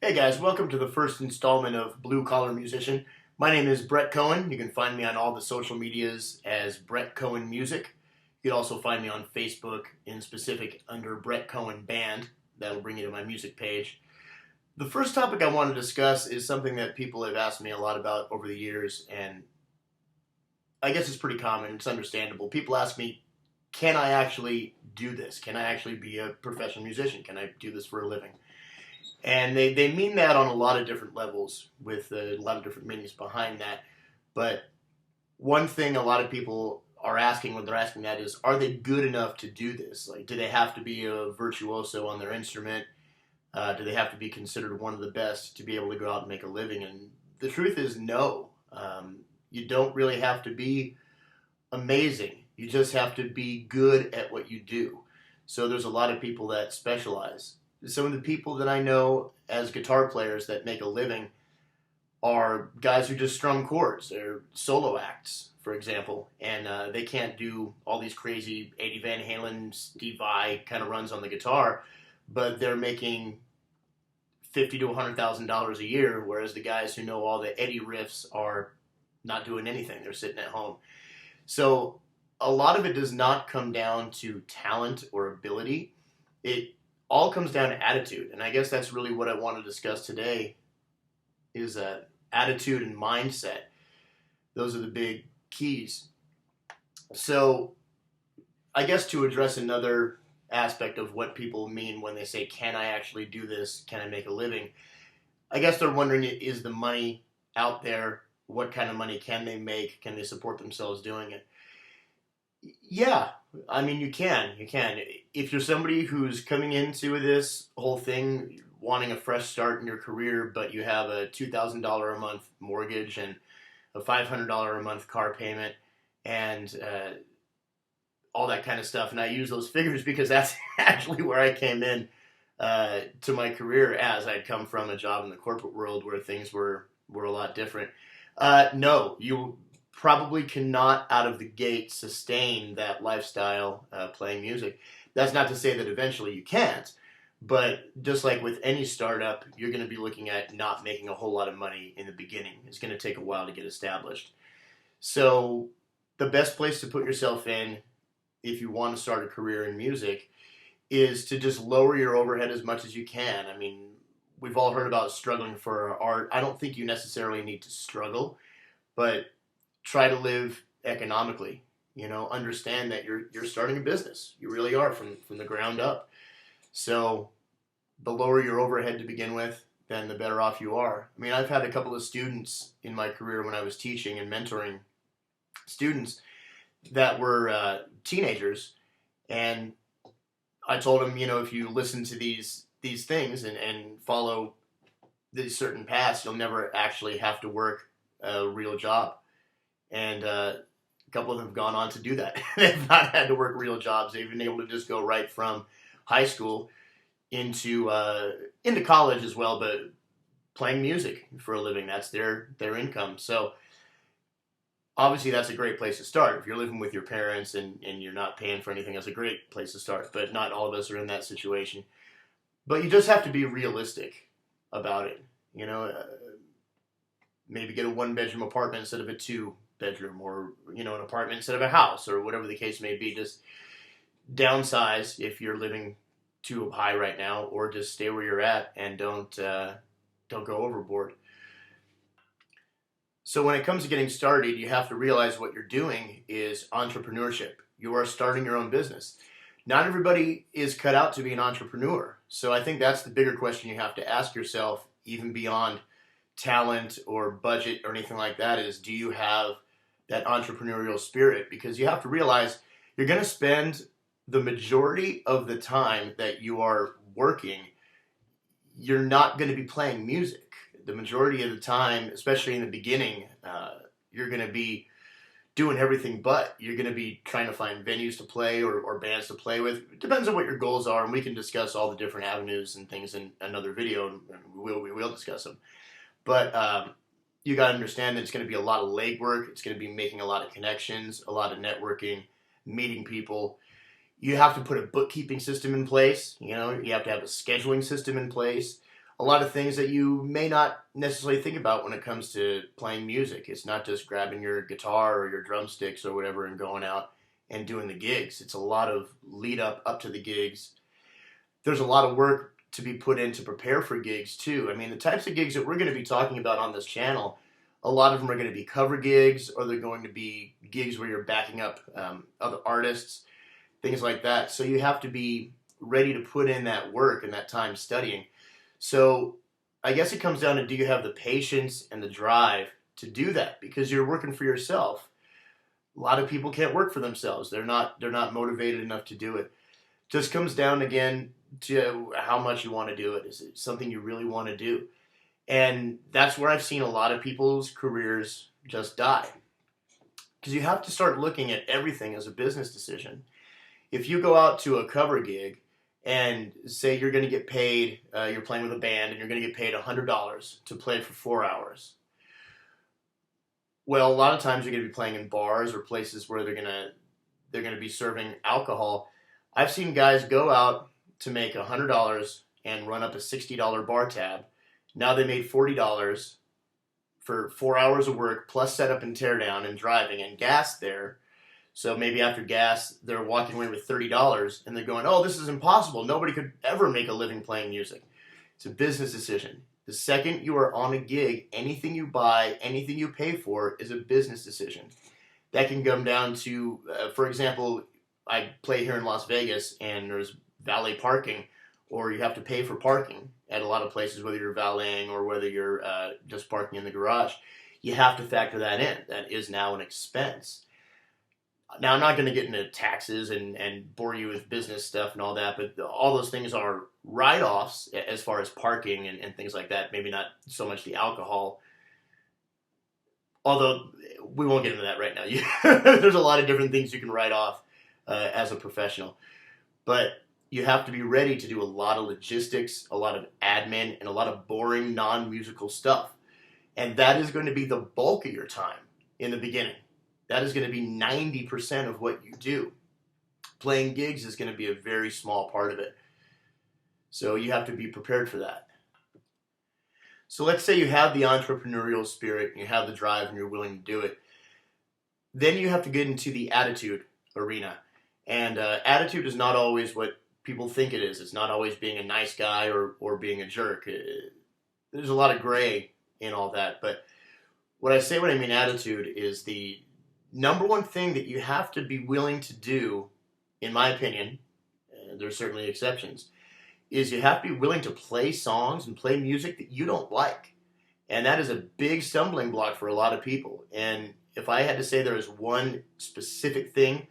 Hey guys, welcome to the first installment of Blue Collar Musician. My name is Brett Cohen. You can find me on all the social medias as Brett Cohen Music. You can also find me on Facebook in specific under Brett Cohen Band. That'll bring you to my music page. The first topic I want to discuss is something that people have asked me a lot about over the years, and I guess it's pretty common. It's understandable. People ask me, can I actually do this? Can I actually be a professional musician? Can I do this for a living? And they mean that on a lot of different levels with a lot of different meanings behind that. But one thing a lot of people are asking when they're asking that is, are they good enough to do this? Like, do they have to be a virtuoso on their instrument? Do they have to be considered one of the best to be able to go out and make a living? And the truth is, no. You don't really have to be amazing. You just have to be good at what you do. So there's a lot of people that specialize. Some of the people that I know as guitar players that make a living are guys who just strum chords. They're solo acts, for example, and they can't do all these crazy Eddie Van Halen, Steve Vai kind of runs on the guitar, but they're making $50,000 to $100,000 a year, whereas the guys who know all the Eddie riffs are not doing anything. They're sitting at home. So a lot of it does not come down to talent or ability. It all comes down to attitude, and I guess that's really what I want to discuss today is attitude and mindset. Those are the big keys. So I guess to address another aspect of what people mean when they say, can I actually do this? Can I make a living? I guess they're wondering, is the money out there? What kind of money can they make? Can they support themselves doing it? Yeah, I mean, you can. You can. If you're somebody who's coming into this whole thing wanting a fresh start in your career, but you have a $2,000 a month mortgage and a $500 a month car payment and all that kind of stuff, and I use those figures because that's actually where I came in to my career, as I'd come from a job in the corporate world where things were a lot different. No, you probably cannot out of the gate sustain that lifestyle playing music. That's not to say that eventually you can't, but just like with any startup, you're going to be looking at not making a whole lot of money in the beginning. It's going to take a while to get established. So the best place to put yourself in if you want to start a career in music is to just lower your overhead as much as you can. I mean, we've all heard about struggling for art. I don't think you necessarily need to struggle, but try to live economically. You know, understand that you're starting a business. You really are from the ground up. So the lower your overhead to begin with, then the better off you are. I mean, I've had a couple of students in my career when I was teaching and mentoring students that were teenagers, and I told them, you know, if you listen to these things and follow these certain paths, you'll never actually have to work a real job. And a couple of them have gone on to do that. They've not had to work real jobs. They've been able to just go right from high school into college as well, but playing music for a living. That's their income. So obviously that's a great place to start. If you're living with your parents and you're not paying for anything, that's a great place to start. But not all of us are in that situation. But you just have to be realistic about it. You know, maybe get a one-bedroom apartment instead of a two-bedroom, or, you know, an apartment instead of a house, or whatever the case may be. Just downsize if you're living too high right now, or just stay where you're at and don't go overboard. So when it comes to getting started, you have to realize what you're doing is entrepreneurship. You are starting your own business. Not everybody is cut out to be an entrepreneur. So I think that's the bigger question you have to ask yourself, even beyond talent or budget or anything like that, is, do you have that entrepreneurial spirit? Because you have to realize you're going to spend the majority of the time that you are working, you're not going to be playing music. The majority of the time, especially in the beginning, you're going to be doing everything but. You're going to be trying to find venues to play or bands to play with. It depends on what your goals are, and we can discuss all the different avenues and things in another video, and we will discuss them. But you got to understand that it's going to be a lot of legwork. It's going to be making a lot of connections, a lot of networking, meeting people. You have to put a bookkeeping system in place. You know, you have to have a scheduling system in place. a lot of things that you may not necessarily think about when it comes to playing music. It's not just grabbing your guitar or your drumsticks or whatever and going out and doing the gigs. It's a lot of lead up to the gigs. There's a lot of work to be put in to prepare for gigs too. I mean, the types of gigs that we're going to be talking about on this channel, a lot of them are going to be cover gigs, or they're going to be gigs where you're backing up other artists, things like that. So you have to be ready to put in that work and that time studying. So I guess it comes down to, do you have the patience and the drive to do that? Because you're working for yourself. A lot of people can't work for themselves. They're not motivated enough to do it. Just comes down again to how much you want to do it. Is it something you really want to do? And that's where I've seen a lot of people's careers just die. Because you have to start looking at everything as a business decision. If you go out to a cover gig and say you're going to get paid, you're playing with a band and you're going to get paid $100 to play for 4 hours. Well, a lot of times you're going to be playing in bars or places where they're going to be serving alcohol. I've seen guys go out to make $100 and run up a $60 bar tab. Now they made $40 for 4 hours of work, plus setup and teardown and driving and gas there. So maybe after gas, they're walking away with $30 and they're going, oh, this is impossible. Nobody could ever make a living playing music. It's a business decision. The second you are on a gig, anything you buy, anything you pay for is a business decision. That can come down to, for example, I play here in Las Vegas and there's valet parking, or you have to pay for parking at a lot of places, whether you're valeting or whether you're just parking in the garage. You have to factor that in. That is now an expense. Now, I'm not going to get into taxes and bore you with business stuff and all that, but all those things are write-offs as far as parking and things like that. Maybe not so much the alcohol, although we won't get into that right now. There's a lot of different things you can write off as a professional. But you have to be ready to do a lot of logistics, a lot of admin, and a lot of boring non-musical stuff. And that is going to be the bulk of your time in the beginning. That is going to be 90% of what you do. Playing gigs is going to be a very small part of it. So you have to be prepared for that. So let's say you have the entrepreneurial spirit, and you have the drive, and you're willing to do it. Then you have to get into the attitude arena. And attitude is not always what people think it is. It's not always being a nice guy or being a jerk. There's a lot of gray in all that. But when I mean attitude is the number one thing that you have to be willing to do, in my opinion, there's certainly exceptions, is you have to be willing to play songs and play music that you don't like. And that is a big stumbling block for a lot of people. And if I had to say there is one specific thing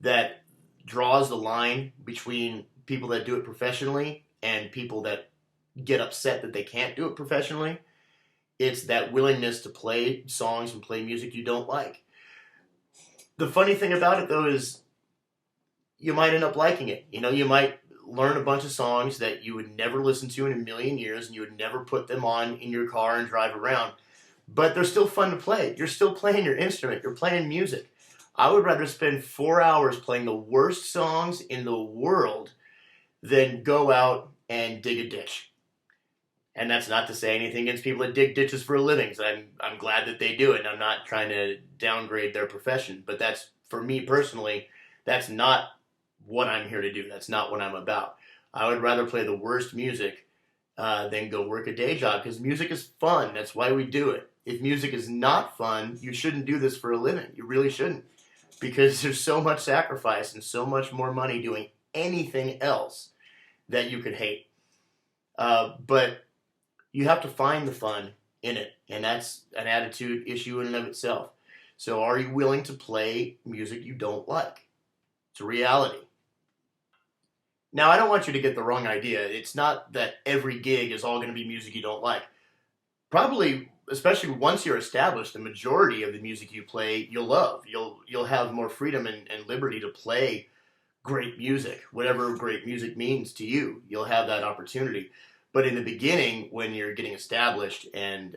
that draws the line between people that do it professionally and people that get upset that they can't do it professionally, it's that willingness to play songs and play music you don't like. The funny thing about it, though, is you might end up liking it. You know, you might learn a bunch of songs that you would never listen to in a million years, and you would never put them on in your car and drive around. But they're still fun to play. You're still playing your instrument. You're playing music. I would rather spend 4 hours playing the worst songs in the world than go out and dig a ditch. And that's not to say anything against people that dig ditches for a living. So I'm glad that they do it, and I'm not trying to downgrade their profession. But that's, for me personally, that's not what I'm here to do. That's not what I'm about. I would rather play the worst music than go work a day job, because music is fun. That's why we do it. If music is not fun, you shouldn't do this for a living. You really shouldn't, because there's so much sacrifice and so much more money doing anything else that you could hate. But you have to find the fun in it, and that's an attitude issue in and of itself. So are you willing to play music you don't like? It's a reality. Now, I don't want you to get the wrong idea. It's not that every gig is all going to be music you don't like. Probably, especially once you're established, the majority of the music you play you'll love. You'll have more freedom and liberty to play great music, whatever great music means to you. You'll have that opportunity. But in the beginning, when you're getting established and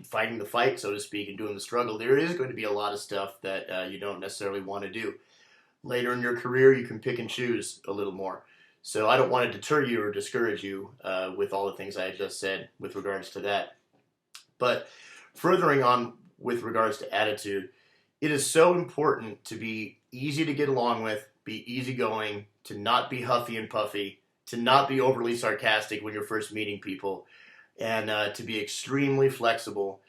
fighting the fight, so to speak, and doing the struggle, there is going to be a lot of stuff that you don't necessarily want to do. Later in your career, you can pick and choose a little more. So I don't want to deter you or discourage you with all the things I just said with regards to that. But furthering on with regards to attitude, it is so important to be easy to get along with, be easygoing, to not be huffy and puffy, to not be overly sarcastic when you're first meeting people, and to be extremely flexible.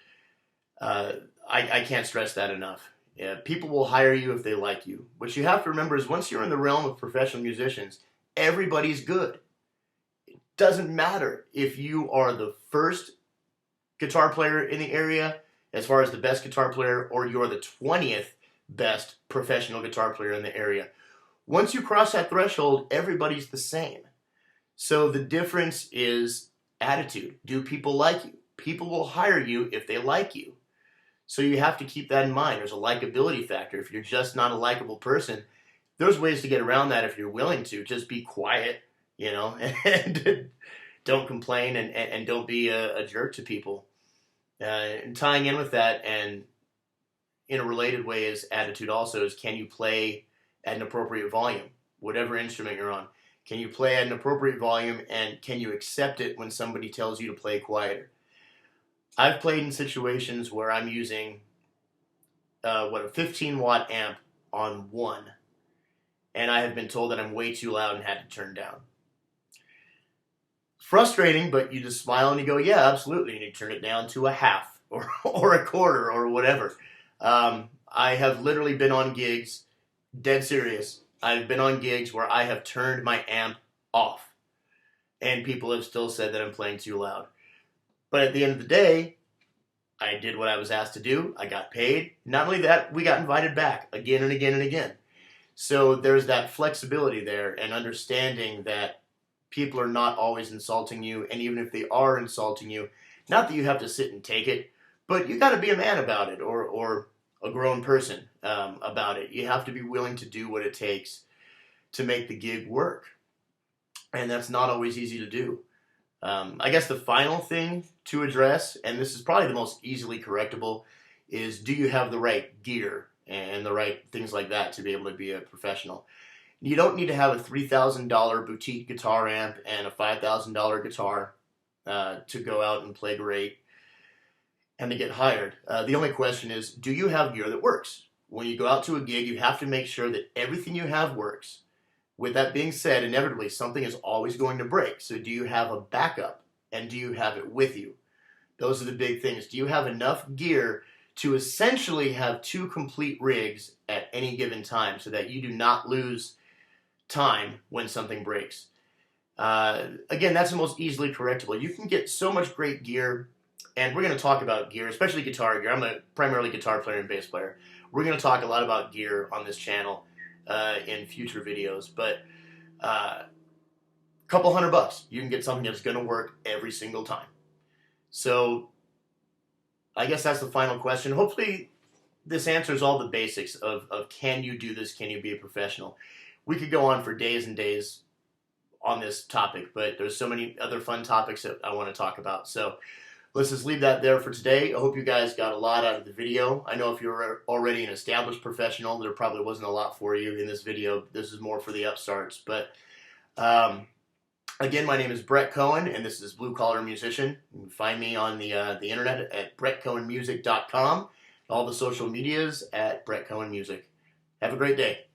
I can't stress that enough. Yeah, people will hire you if they like you. What you have to remember is once you're in the realm of professional musicians, everybody's good. It doesn't matter if you are the first guitar player in the area, as far as the best guitar player, or you're the 20th best professional guitar player in the area. Once you cross that threshold, everybody's the same. So the difference is attitude. Do people like you? People will hire you if they like you. So you have to keep that in mind. There's a likability factor. If you're just not a likable person, there's ways to get around that if you're willing to. Just be quiet, and don't complain, and don't be a jerk to people. And tying in with that, and in a related way is attitude also, is can you play at an appropriate volume, whatever instrument you're on. Can you play at an appropriate volume, and can you accept it when somebody tells you to play quieter? I've played in situations where I'm using a 15-watt amp on one, and I have been told that I'm way too loud and had to turn down. Frustrating, but you just smile and you go, yeah, absolutely, and you turn it down to a half or a quarter or whatever. I have literally been on gigs, dead serious. I've been on gigs where I have turned my amp off, and people have still said that I'm playing too loud. But at the end of the day, I did what I was asked to do. I got paid. Not only that, we got invited back again and again and again. So there's that flexibility there, and understanding that people are not always insulting you, and even if they are insulting you, not that you have to sit and take it, but you got to be a man about it, or a grown person about it. You have to be willing to do what it takes to make the gig work, and that's not always easy to do. I guess the final thing to address, and this is probably the most easily correctable, is do you have the right gear and the right things like that to be able to be a professional? You don't need to have a $3,000 boutique guitar amp and a $5,000 guitar to go out and play great and to get hired. The only question is, do you have gear that works? When you go out to a gig, you have to make sure that everything you have works. With that being said, inevitably, something is always going to break. So do you have a backup, and do you have it with you? Those are the big things. Do you have enough gear to essentially have two complete rigs at any given time so that you do not lose time when something breaks? Again, that's the most easily correctable. You can get so much great gear, and we're going to talk about gear, especially guitar gear. I'm a primarily guitar player and bass player. We're going to talk a lot about gear on this channel in future videos, but a couple $100, you can get something that's going to work every single time. So I guess that's the final question. Hopefully this answers all the basics of can you do this, can you be a professional? We could go on for days and days on this topic, but there's so many other fun topics that I want to talk about. So let's just leave that there for today. I hope you guys got a lot out of the video. I know if you're already an established professional, there probably wasn't a lot for you in this video. This is more for the upstarts. But again, my name is Brett Cohen, and this is Blue Collar Musician. You can find me on the internet at brettcohenmusic.com. All the social medias at Brett Cohen Music. Have a great day.